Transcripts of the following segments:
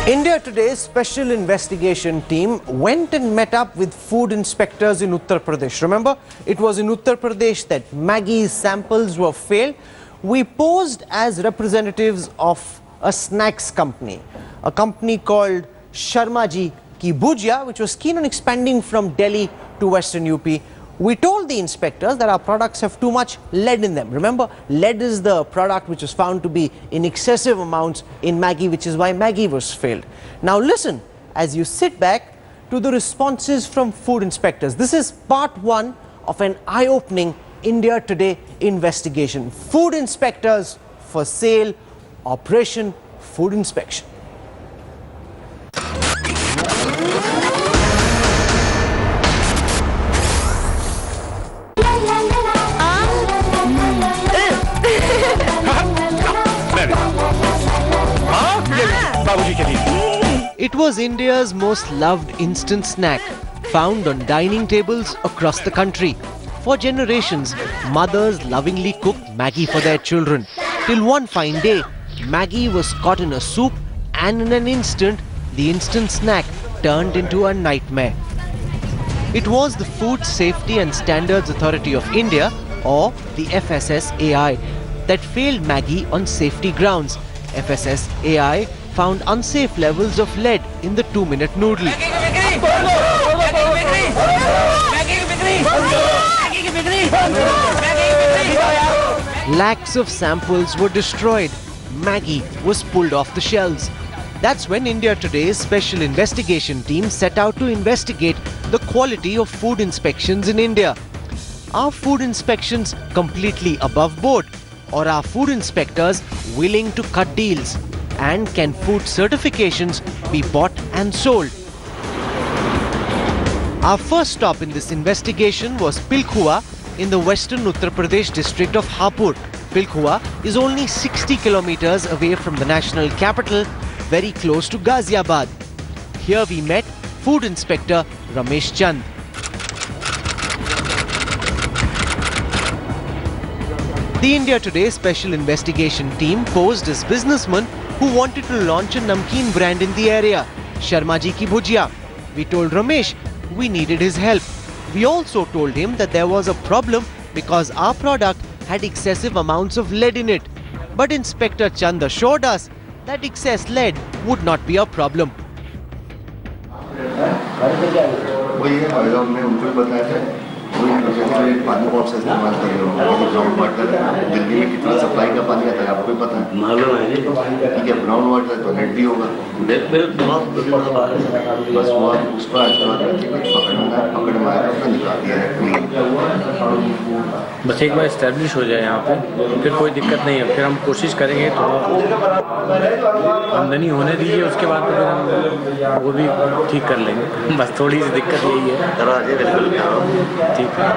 India Today's special investigation team went and met up with food inspectors in Uttar Pradesh. Remember, it was in Uttar Pradesh that Maggi's samples were failed. We posed as representatives of a snacks company, a company called Sharma Ji Ki Bhujia, which was keen on expanding from Delhi to Western UP. We told the inspectors that our products have too much lead in them. Remember, lead is the product which was found to be in excessive amounts in Maggi, which is why Maggi was failed. Now listen, as you sit back, to the responses from food inspectors. This is part one of an eye-opening India Today investigation. Food inspectors for sale, Operation Food Inspection. It was India's most loved instant snack, found on dining tables across the country. For generations, mothers lovingly cooked Maggi for their children. Till one fine day, Maggi was caught in a soup and in an instant, the instant snack turned into a nightmare. It was the Food Safety and Standards Authority of India, or the FSSAI, that failed Maggi on safety grounds. FSSAI found unsafe levels of lead in the 2-minute noodle. Lakhs of samples were destroyed. Maggi was pulled off the shelves. That's when India Today's special investigation team set out to investigate the quality of food inspections in India. Are food inspections completely above board? Or are food inspectors willing to cut deals? And can food certifications be bought and sold? Our first stop in this investigation was Pilkhua in the western Uttar Pradesh district of Hapur. Pilkhua is only 60 kilometers away from the national capital, very close to Ghaziabad. Here we met Food Inspector Ramesh Chun. The India Today special investigation team posed as businessmen who wanted to launch a namkeen brand in the area, Sharma Ji Ki Bhujia. We told Ramesh we needed his help. We also told him that there was a problem because our product had excessive amounts of lead in it. But Inspector Chand assured us that excess lead would not be a problem. पानी कौन सा इस्तेमाल कर रहे हो brown water Delhi में कितना supply का पानी आता है आपको पता है मालूम है ठीक है ब्राउन वाटर तो लेट भी होगा बस वो उसको आज पकड़ में आया अपना निकाल दिया है बस एक बार इस्टेब्लिश हो जाए यहाँ पे फिर कोई दिक्कत नहीं है फिर हम कोशिश करेंगे तो आमदनी होने दीजिए उसके बाद तो फिर हम वो भी ठीक कर लेंगे बस थोड़ी सी दिक्कत यही है ठीक है।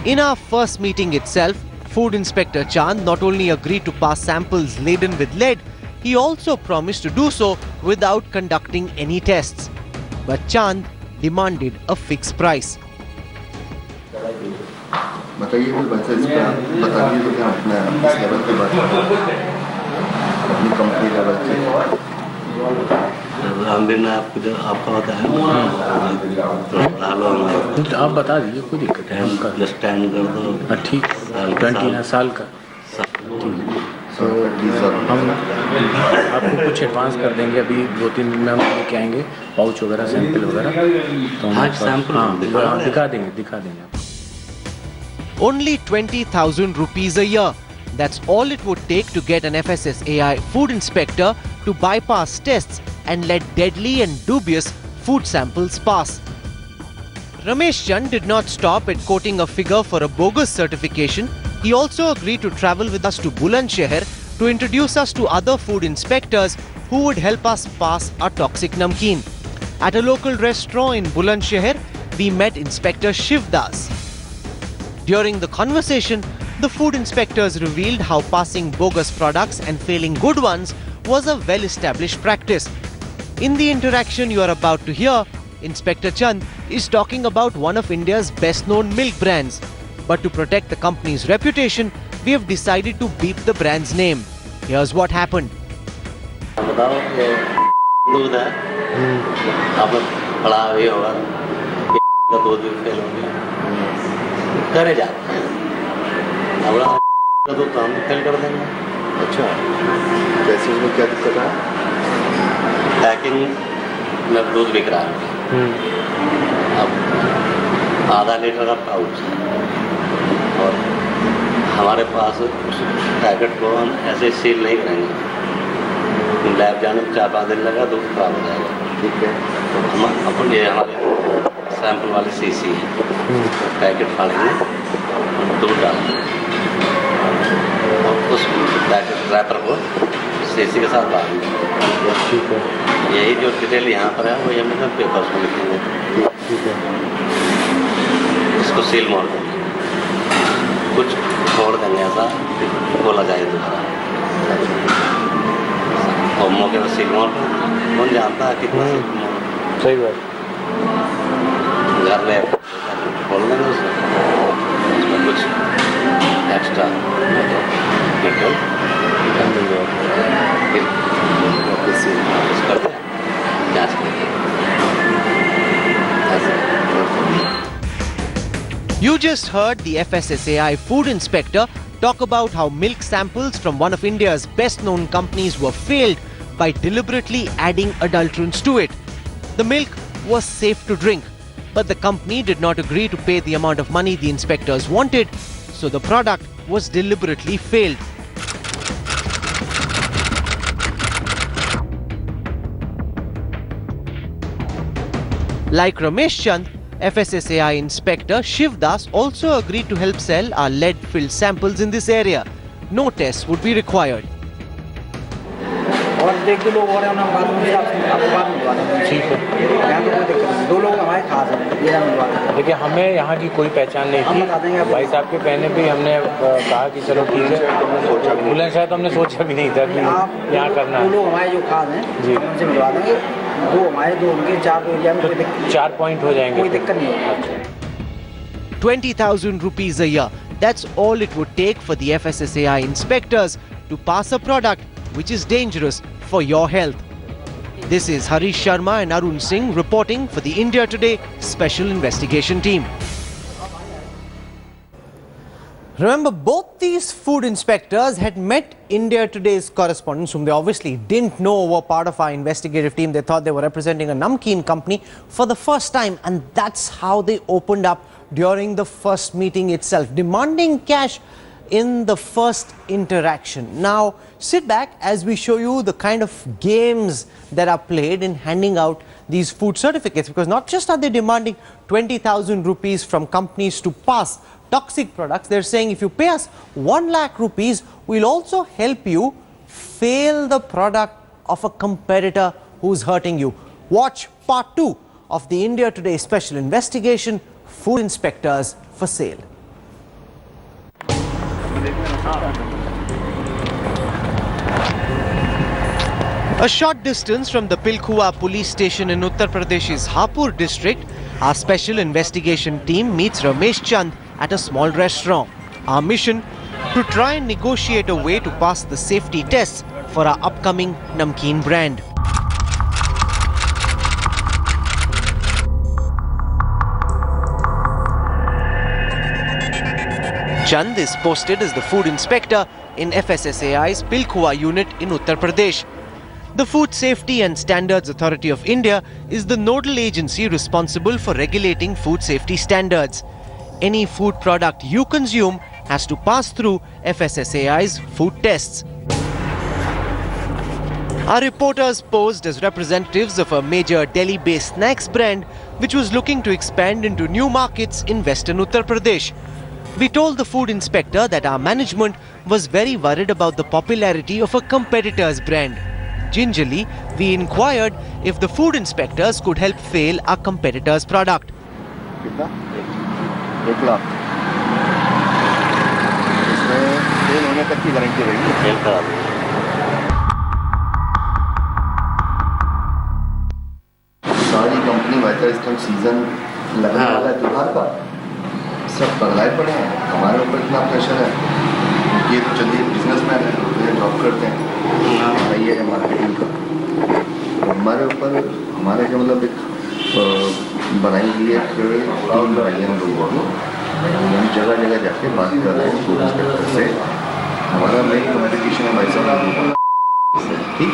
In our first meeting itself, Food Inspector Chand not only agreed to pass samples laden with lead, he also promised to do so without conducting any tests. But Chand demanded a fixed price. बताइए कुछ बच्चे इसका बता दीजिए तो क्या अपना इस लेवल पे बात अपनी कंपनी लेवल से आपको जो आपका होता है तो आप बता दीजिए कोई दिक्कत है हमका स्टैंड कर दो ठीक 20 साल का तो हम आपको कुछ एडवांस कर देंगे अभी 2-3 दिन में हम लेके आएंगे पाउच वगैरह सैंपल वगैरह तो हम सैंपल दिखा देंगे Only 20,000 rupees a year. That's all it would take to get an FSSAI food inspector to bypass tests and let deadly and dubious food samples pass. Ramesh Chun did not stop at quoting a figure for a bogus certification. He also agreed to travel with us to Bulandshahr to introduce us to other food inspectors who would help us pass our toxic namkeen. At a local restaurant in Bulandshahr, we met Inspector Shiv Das. During the conversation, the food inspectors revealed how passing bogus products and failing good ones was a well-established practice. In the interaction you are about to hear, Inspector Chand is talking about one of India's best-known milk brands. But to protect the company's reputation, we have decided to beep the brand's name. Here's what happened. बताओ ये दूध है, आपने पढ़ा भी होगा का दूध भी फेल हो गया, करे जाते हैं अब का दूध तो हम फेल कर देंगे। अच्छा, कैसे उसमें क्या दिक्कत है? पैकिंग में दूध बिक रहा है, अब आधा लीटर का पाउच और हमारे पास उस पैकेट को हम ऐसे सील नहीं करेंगे, लैब जाने में 4-5 दिन लगा, दूध खराब हो जाएगा। ठीक है, तो हम अपन ये हमारे सैंपल वाली सीसी है, पैकेट फाड़ेंगे और दूध डालेंगे और उस पैकेट रैपर को सीसी के साथ डालेंगे। ठीक है, यही जो डिटेल यहाँ पर है वो ये मतलब पेपर्स में लिखेंगे। ठीक है, इसको सील मार देंगे, कुछ छोड़ देंगे ऐसा बोला जाए दोबारा और मौके पर सील मार देंगे। कौन जानता है कितना सील मार। सही बात। घर में खोल देंगे उसमें कुछ एक्स्ट्रा मटेरियल कर दें, जाँच करेंगे। You just heard the FSSAI food inspector talk about how milk samples from one of India's best-known companies were failed by deliberately adding adulterants to it. The milk was safe to drink, but the company did not agree to pay the amount of money the inspectors wanted, so the product was deliberately failed. Like Ramesh Chun, FSSAI Inspector Shiv Das also agreed to help sell our lead-filled samples in this area. No tests would be required. और देख 2 लोग और हैं, उन्हें बाद में आपको बाद में मिलवा देंगे। ठीक है, यहाँ तो कोई दिक्कत नहीं, 2 लोग हमारे खास हैं, ये हम मिलवा देंगे। देखिए हमें यहाँ की कोई पहचान नहीं हम बता देंगे थी, आपको। भाई साहब के कहने पे हमने कहा कि चलो ठीक है, बुलंदशहर तो हमने सोचा भी नहीं था कि यहाँ करना 2 है। लोग हमारे जो खास हैं जी। उनसे मिलवा देंगे, 2 हमारे 2 उनके, 4 एरिया में कोई दिक्कत 4 पॉइंट हो जाएंगे, कोई दिक्कत नहीं होगी। 20,000 rupees a year. That's all it would take for the FSSAI inspectors to pass a product which is dangerous for your health. This is Harish Sharma and Arun Singh reporting for the India Today Special Investigation Team. Remember, both these food inspectors had met India Today's correspondents, whom they obviously didn't know were part of our investigative team. They thought they were representing a namkeen company for the first time, and that's how they opened up during the first meeting itself, demanding cash in the first interaction. Now, sit back as we show you the kind of games that are played in handing out these food certificates, because not just are they demanding 20,000 rupees from companies to pass toxic products, they're saying if you pay us 1 lakh rupees, we'll also help you fail the product of a competitor who's hurting you. Watch part 2 of the India Today Special Investigation, Food Inspectors for Sale. A short distance from the Pilkhua police station in Uttar Pradesh's Hapur district, our special investigation team meets Ramesh Chun at a small restaurant. Our mission, to try and negotiate a way to pass the safety tests for our upcoming namkeen brand. Chand is posted as the food inspector in FSSAI's Pilkhua unit in Uttar Pradesh. The Food Safety and Standards Authority of India is the nodal agency responsible for regulating food safety standards. Any food product you consume has to pass through FSSAI's food tests. Our reporters posed as representatives of a major Delhi-based snacks brand which was looking to expand into new markets in western Uttar Pradesh. We told the food inspector that our management was very worried about the popularity of a competitor's brand. Gingerly, we inquired if the food inspectors could help fail our competitor's product. कितना? 1 लाख। इसमें 3 महीने तक की guarantee रहेगी। Fail करा देंगे। सारी company वाइटर इस टाइम सीजन लगने वाला है त्योहार का, सब पगलाए पड़े हैं, हमारे ऊपर इतना प्रेशर है। ये चलिए बिजनेसमैन है, जॉब करते हैं, ये है मार्केटिंग का। के मतलब एक बनाएंगी एक टीम बनाई है हम लोगों को, हम जगह जगह जाके बात कर रहे हैं फूड इंस्पेक्टर से। हमारा मेन कम्युनिकेशन है भाई साहब, ठीक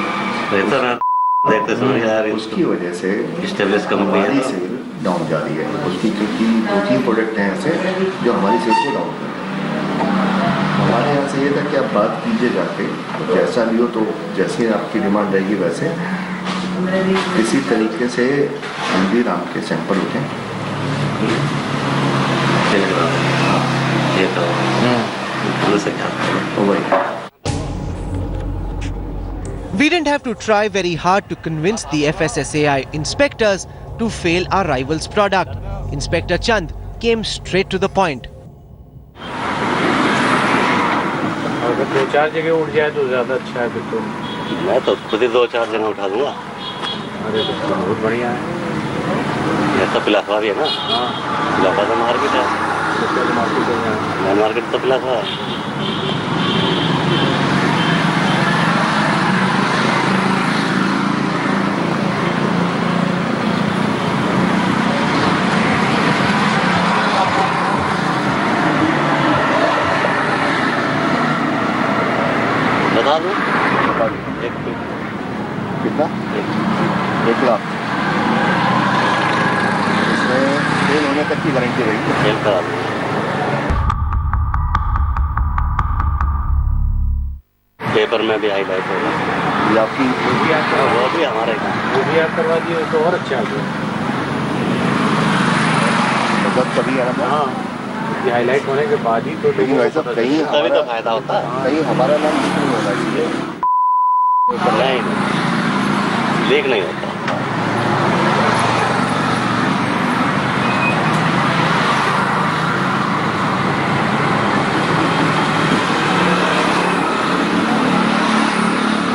देखते सुन यार, उसकी वजह से स्टेब्लिश कंपनी हमारी सेल डाउन जा रही है उसकी, क्योंकि 2-3 प्रोडक्ट हैं ऐसे जो हमारी सेल को डाउन कर रहे हैं। हमारे यहाँ से ये था कि आप बात कीजिए जाके, जैसा भी हो तो जैसे आपकी डिमांड रहेगी वैसे किसी तरीके से हल्दीराम के सैंपल उठें। ये तो वही We didn't have to try very hard to convince the FSSAI inspectors to fail our rival's product. Inspector Chand came straight to the point. अगर 2-4 जगह उठ जाए तो ज़्यादा अच्छा है फिर तो। मैं तो खुद ही 2-4 जगह उठा दूंगा। अरे तो बहुत बढ़िया है। ये तो पिलाखवा भी है ना? हाँ, पिलाखवा तो मार्केट है। मैं मार्केट तो पिलाखवा है। बता दूँ? कितना? 1 लाख। इसमें 3 महीने तक की गारंटी रहेगी। सेल करा दूँ। पेपर में भी हाईलाइट होगा। ये आपकी वो भी हमारे वो भी आप करवा दिए तो और अच्छा है। मतलब तभी है ना। हाँ, ये हाईलाइट होने के बाद ही तो लेकिन वैसा कहीं तभी तो फायदा होता है। कहीं हमारा नाम नहीं होना चाहिए, नहीं लीक नहीं होता।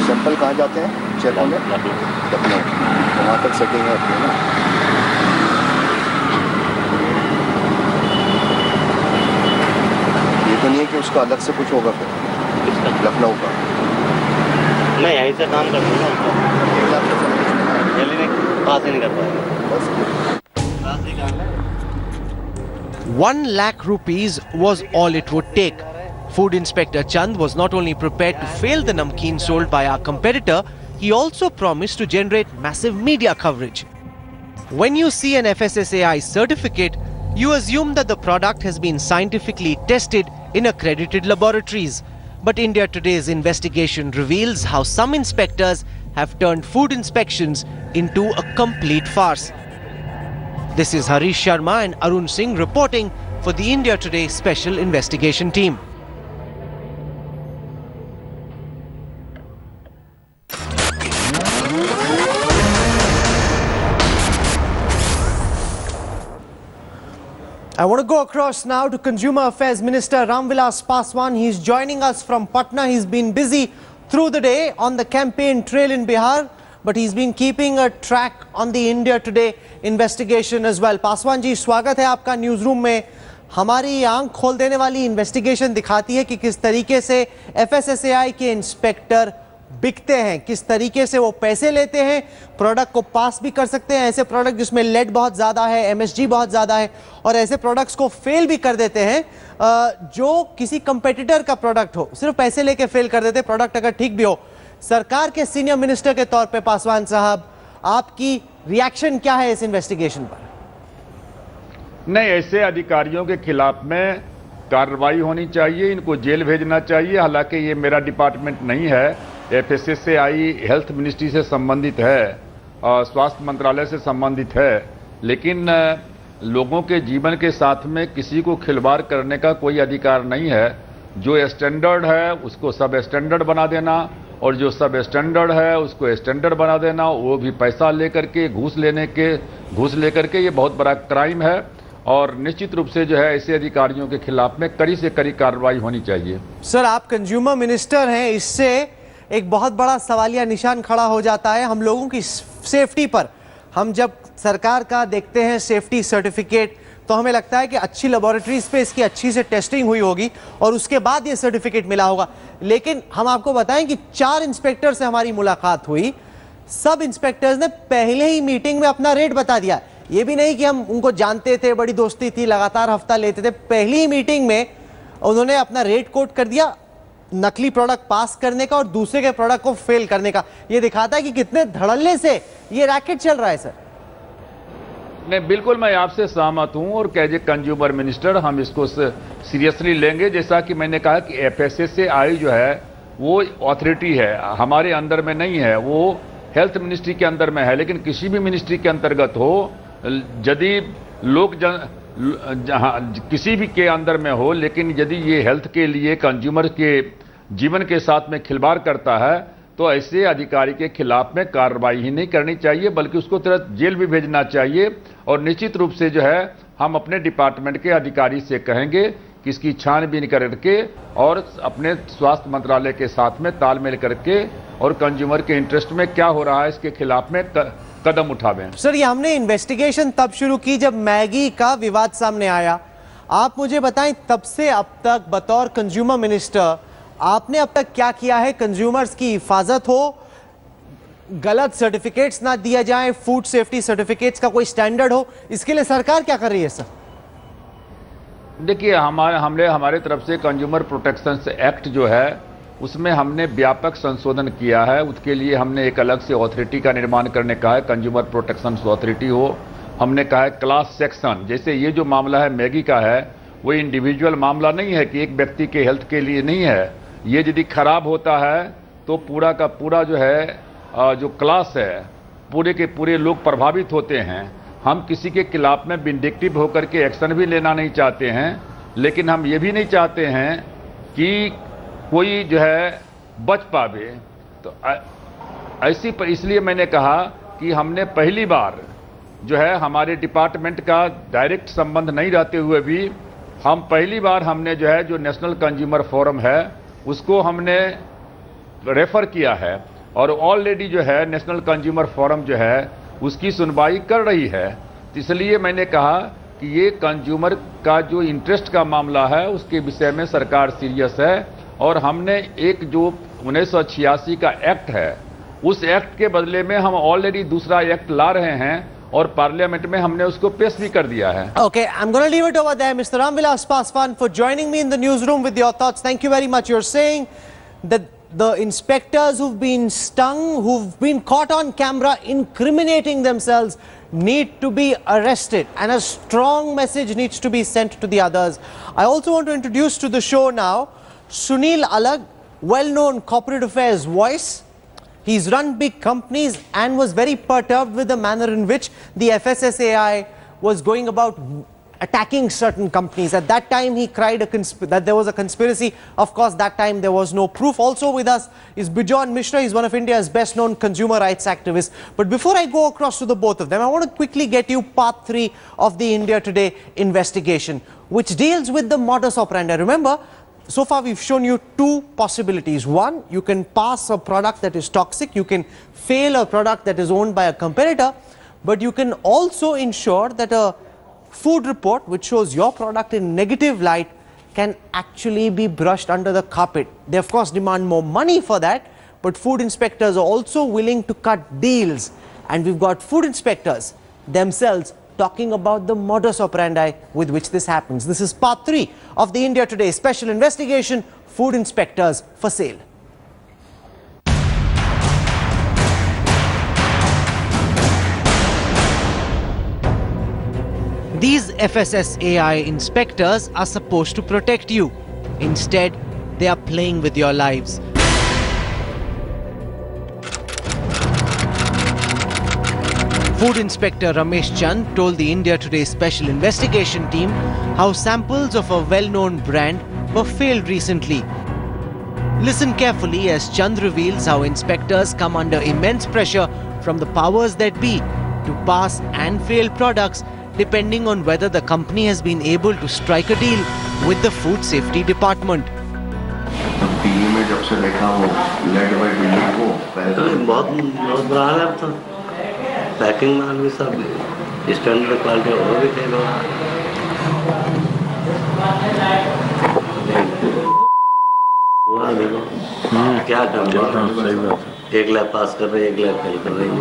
सैंपल कहाँ जाते हैं? चेक होने लखनऊ, वहाँ तक सेटिंग है अपनी ना। ये तो नहीं है कि उसका अलग से कुछ होगा फिर लखनऊ का? मैं यहीं से काम कर दूँगा उसको। जल्दी नहीं पास ही नहीं कर पाएगा। 1 lakh rupees was all it would take. Food Inspector Chand was not only prepared to fail the namkeen sold by our competitor, he also promised to generate massive media coverage. When you see an FSSAI certificate, you assume that the product has been scientifically tested in accredited laboratories. But India Today's investigation reveals how some inspectors have turned food inspections into a complete farce. This is Harish Sharma and Arun Singh reporting for the India Today Special Investigation Team. I want to go across now to Consumer Affairs Minister Ramvilas Paswan. He's joining us from Patna. He's been busy through the day on the campaign trail in Bihar, but he's been keeping a track on the India Today investigation as well. Paswan ji, स्वागत है आपका news room में। हमारी आंख खोल देने वाली investigation दिखाती है कि किस तरीके से FSSAI के इंस्पेक्टर बिकते हैं, किस तरीके से वो पैसे लेते हैं, प्रोडक्ट को पास भी कर सकते हैं, ऐसे प्रोडक्ट जिसमें लेड बहुत ज़्यादा है, MSG बहुत ज़्यादा है, और ऐसे प्रोडक्ट्स को फेल भी कर देते हैं जो किसी कंपेटिटर का प्रोडक्ट हो, सिर्फ पैसे लेके फेल कर देते हैं, प्रोडक्ट अगर ठीक भी हो। सरकार के सीनियर मिनिस्टर के तौर पे पासवान साहब, आपकी रिएक्शन क्या है इस इन्वेस्टिगेशन पर? नहीं, ऐसे अधिकारियों के खिलाफ में कार्रवाई होनी चाहिए, इनको जेल भेजना चाहिए। हालांकि ये मेरा डिपार्टमेंट नहीं है, FSSAI हेल्थ मिनिस्ट्री से संबंधित है और स्वास्थ्य मंत्रालय से संबंधित है, लेकिन लोगों के जीवन के साथ में किसी को खिलवाड़ करने का कोई अधिकार नहीं है। जो स्टैंडर्ड है उसको सब स्टैंडर्ड बना देना, और जो सब स्टैंडर्ड है उसको स्टैंडर्ड बना देना, वो भी पैसा लेकर के, घूस लेकर के, ये बहुत बड़ा क्राइम है। और निश्चित रूप से जो है ऐसे अधिकारियों के खिलाफ में कड़ी से कड़ी कार्रवाई होनी चाहिए। सर, आप कंज्यूमर मिनिस्टर हैं, इससे एक बहुत बड़ा सवालिया निशान खड़ा हो जाता है हम लोगों की सेफ्टी पर। हम जब सरकार का देखते हैं सेफ्टी सर्टिफिकेट तो हमें लगता है कि अच्छी लेबोरेटरीज पे इसकी अच्छी से टेस्टिंग हुई होगी और उसके बाद ये सर्टिफिकेट मिला होगा। लेकिन हम आपको बताएं कि 4 इंस्पेक्टर से हमारी मुलाकात हुई, सब इंस्पेक्टर्स ने पहले ही मीटिंग में अपना रेट बता दिया। ये भी नहीं कि हम उनको जानते थे, बड़ी दोस्ती थी, लगातार हफ्ता लेते थे, पहली ही मीटिंग में उन्होंने अपना रेट कोट कर दिया नकली प्रोडक्ट पास करने का और दूसरे के प्रोडक्ट को फेल करने का। ये दिखाता है कि कितने धड़ल्ले से ये रैकेट चल रहा है सर। नहीं, बिल्कुल मैं आपसे सहमत हूं और एज ए कंज्यूमर मिनिस्टर हम इसको सीरियसली लेंगे। जैसा कि मैंने कहा कि FSSAI जो है वो अथॉरिटी है, हमारे अंदर में नहीं है, वो हेल्थ मिनिस्ट्री के अंदर में है। लेकिन किसी भी मिनिस्ट्री के अंतर्गत हो, यदि किसी भी के अंदर में हो, लेकिन यदि ये हेल्थ के लिए कंज्यूमर के जीवन के साथ में खिलवाड़ करता है तो ऐसे अधिकारी के खिलाफ में कार्रवाई ही नहीं करनी चाहिए, बल्कि उसको तुरंत जेल भी भेजना चाहिए। और निश्चित रूप से जो है हम अपने डिपार्टमेंट के अधिकारी से कहेंगे कि इसकी छानबीन करके और अपने स्वास्थ्य मंत्रालय के साथ में तालमेल करके और कंज्यूमर के इंटरेस्ट में क्या हो रहा है इसके खिलाफ में कदम उठावें। सर, ये हमने इन्वेस्टिगेशन तब शुरू की जब मैगी का विवाद सामने आया। आप मुझे बताएं तब से अब तक बतौर कंज्यूमर मिनिस्टर आपने अब तक क्या किया है? कंज्यूमर्स की हिफाजत हो, गलत सर्टिफिकेट्स ना दिया जाए, फूड सेफ्टी सर्टिफिकेट्स का कोई स्टैंडर्ड हो, इसके लिए सरकार क्या कर रही है सर? देखिए, हमारे तरफ से कंज्यूमर प्रोटेक्शन एक्ट जो है उसमें हमने व्यापक संशोधन किया है। उसके लिए हमने एक अलग से अथॉरिटी का निर्माण करने का है, कंज्यूमर प्रोटेक्शन अथॉरिटी हो। हमने कहा है क्लास सेक्शन, जैसे ये जो मामला है मैगी का है वो इंडिविजुअल मामला नहीं है कि एक व्यक्ति के हेल्थ के लिए नहीं है। ये यदि खराब होता है तो पूरा का पूरा जो है जो क्लास है पूरे के पूरे लोग प्रभावित होते हैं। हम किसी के खिलाफ में विंडिक्टिव होकर के एक्शन भी लेना नहीं चाहते हैं, लेकिन हम ये भी नहीं चाहते हैं कि कोई जो है बच पावे। तो ऐसी पर इसलिए मैंने कहा कि हमने पहली बार जो है हमारे डिपार्टमेंट का डायरेक्ट संबंध नहीं रहते हुए भी हम पहली बार हमने जो है जो नेशनल कंज्यूमर फोरम है उसको हमने रेफर किया है और ऑलरेडी जो है नेशनल कंज्यूमर फोरम जो है उसकी सुनवाई कर रही है। इसलिए मैंने कहा कि ये कंज्यूमर का जो इंटरेस्ट का मामला है उसके विषय में सरकार सीरियस है और हमने एक जो 1986 का एक्ट है उस एक्ट के बदले में हम ऑलरेडी दूसरा एक्ट ला रहे हैं और पार्लियामेंट में हमने उसको पेश भी कर दिया है। Okay, I'm going to leave it over there. Mr. Ramvilas Paswan for joining me in the newsroom with your thoughts. Thank you very much. You're saying that the inspectors who've been stung, who've been caught on camera incriminating themselves need to be arrested and a strong message needs to be sent to the others. I also want to introduce to the show now Sunil Alag, well-known corporate affairs voice. He's run big companies and was very perturbed with the manner in which the FSSAI was going about attacking certain companies. At that time, he cried that there was a conspiracy. Of course, that time there was no proof. Also with us is Bijon Mishra. He's one of India's best-known consumer rights activists. But before I go across to the both of them, I want to quickly get you part 3 of the India Today investigation, which deals with the modus operandi. Remember, so far we've shown you 2 possibilities. One, you can pass a product that is toxic, you can fail a product that is owned by a competitor, but you can also ensure that a food report which shows your product in negative light can actually be brushed under the carpet. They of course demand more money for that, but food inspectors are also willing to cut deals, and we've got food inspectors themselves talking about the modus operandi with which this happens. This is part 3 of the India Today special investigation, Food Inspectors for Sale. These FSSAI inspectors are supposed to protect you. Instead, they are playing with your lives. Food Inspector Ramesh Chun told the India Today special investigation team how samples of a well-known brand were failed recently. Listen carefully as Chand reveals how inspectors come under immense pressure from the powers that be to pass and fail products depending on whether the company has been able to strike a deal with the food safety department. TV में जब से देखा वो led by building को बहुत बुरा हाल है। अब तो पैकिंग माल भी सब स्टैंडर्ड क्वालिटी और भी फेल हो रहा है। देखो क्या कर सही बात है। एक लैब पास कर रही है, एक लैब फेल कर रही है।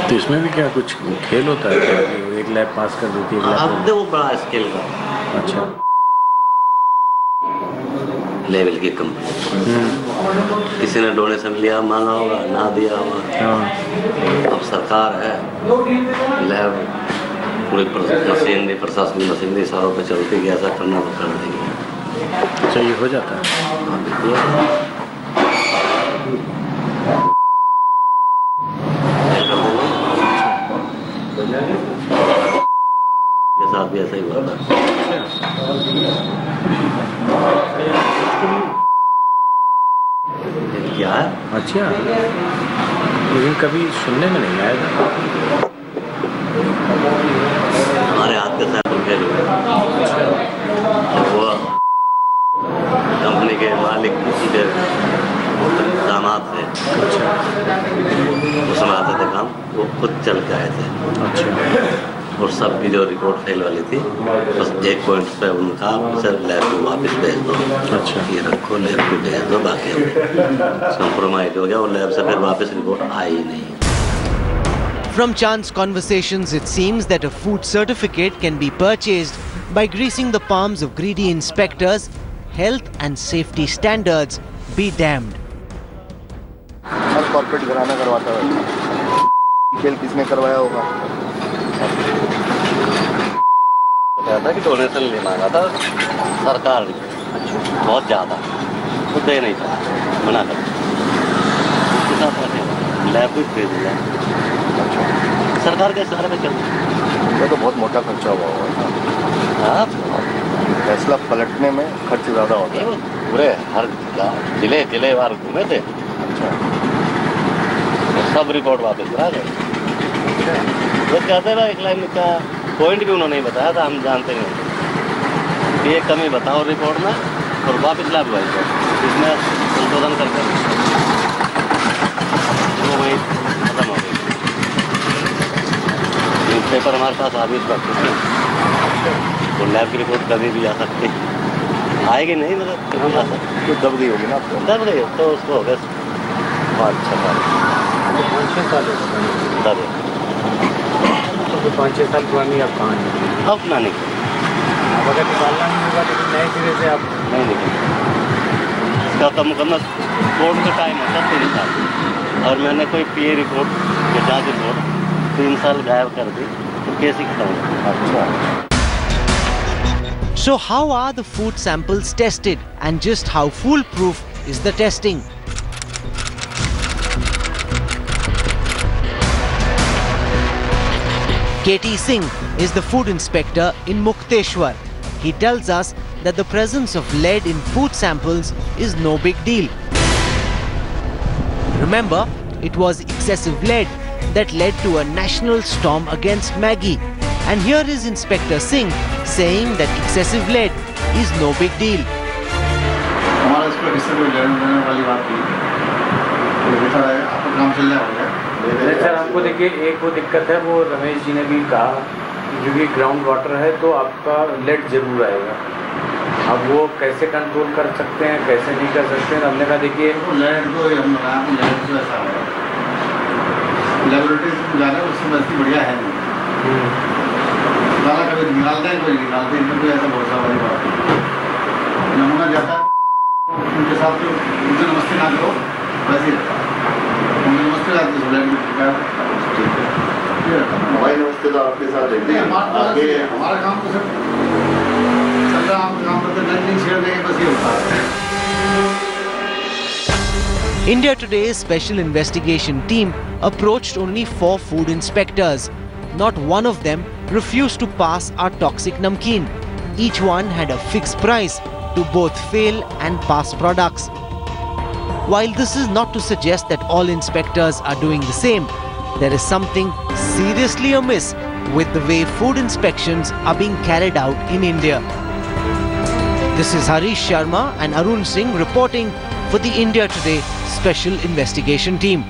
तो इसमें भी क्या कुछ खेल होता है क्या? एक लैब पास कर देती है, अब देखो बड़ा स्केल का अच्छा लेवल की कंपनी, किसी ने डोनेशन लिया मांगा होगा, ना दिया होगा। हाँ। अब सरकार है, लैब पूरी मशीनरी, प्रशासनिक मशीनरी सारों पे चलती है, ऐसा करना तो कर देंगे। अच्छा ये हो जाता है। के साथ भी ऐसा ही हुआ था। क्या है? अच्छा लेकिन कभी सुनने में नहीं आया था। हमारे हाथ के सैंपल फेल हुए। वो कंपनी के मालिक के दामाद थे, उसमें आते थे काम, वो खुद चल के आए थे। अच्छा और सबकी जो रिपोर्ट फेल वाली थी, बस एक पॉइंट पे उनका सर लैब को वापस भेज दो। अच्छा ये रखो, लैब को भेज दो, बाकी कंप्रोमाइज हो गया और लैब से फिर वापस रिपोर्ट आई ही नहीं। From chance conversations, it seems that a food certificate can be purchased by greasing the palms of greedy inspectors. Health and safety standards be damned. Her corporate घराना करवाता है। खेल किसने करवाया होगा? बताया था कि डोनेशन ले मांगा था सरकार ने, बहुत ज़्यादा, तो दे नहीं था, मना कर उसके साथ लैब भी खरीद लिया। सरकार के सहारे में चल ये तो बहुत मोटा खर्चा हुआ होगा। हाँ, फैसला पलटने में खर्च ज़्यादा होता है। पूरे हर जिले बार घूमे थे। अच्छा, सब रिपोर्ट वापस करा गए। वो कहते ना, एक लाइन का पॉइंट भी उन्होंने नहीं बताया था, हम जानते नहीं कि ये कमी बताओ रिपोर्ट में और वापस लैब भेज दो, इसमें संशोधन करके वो वही खत्म हो गई। न्यूज़पेपर हमारे पास आ भी इस वक्त तो लैब की रिपोर्ट कभी भी आ सकती, आएगी नहीं, मतलब कभी आ सकती। तो दब गई होगी ना आपको? दब गई तो उसको हो गया 5-6 साल। 5-6 साल दब तो 5-6 साल पुरानी आप कहाँ हैं? अब ना निकले, अब अगर निकालना नहीं होगा तो फिर नए सिरे से आप नहीं निकले। इसका तो मुकम्मल कोर्ट का टाइम होता 3 साल, और मैंने कोई पीए रिपोर्ट या जांच रिपोर्ट 3 साल गायब कर दी तो केस ही खत्म हो गया। अच्छा, So how are the food samples tested and just how foolproof is the testing? KT Singh is the food inspector in Mukteshwar. He tells us that the presence of lead in food samples is no big deal. Remember, it was excessive lead that led to a national storm against Maggi. And here is Inspector Singh saying that excessive lead is no big deal. हमारा इसको इससे कोई लेने वाली बात नहीं, तो बेटा आपका काम चल रहा होगा। सर हमको देखिए एक वो दिक्कत है, वो रमेश जी ने भी कहा, क्योंकि ग्राउंड वाटर है तो आपका लेड जरूर आएगा। अब वो कैसे कंट्रोल कर सकते हैं, कैसे नहीं कर सकते हैं, हमने कहा देखिए लेड को हम लगाया तो लेड तो ऐसा है, लेबोरेटरी से जा रहे हैं उससे वैसी बढ़िया है नहीं, कभी निकालते हैं कोई निकालते हैं, कोई ऐसा भरोसा वाली बात नहीं। नमूना जाता है उनके साथ, तो उनसे नमस्ते ना करो, वैसे ही रहता है। उनसे नमस्ते करते हैं, ठीक है, हमारी नमस्ते तो आपके साथ रहते हैं। हमारा काम तो सिर्फ चल रहा, हम काम करते नहीं शेयर देंगे, बस ये होता है। India Today's special investigation team approached only 4 food inspectors. Not one of them refused to pass our toxic namkeen. Each one had a fixed price to both fail and pass products. While this is not to suggest that all inspectors are doing the same, there is something seriously amiss with the way food inspections are being carried out in India. This is Harish Sharma and Arun Singh reporting for the India Today Special Investigation Team.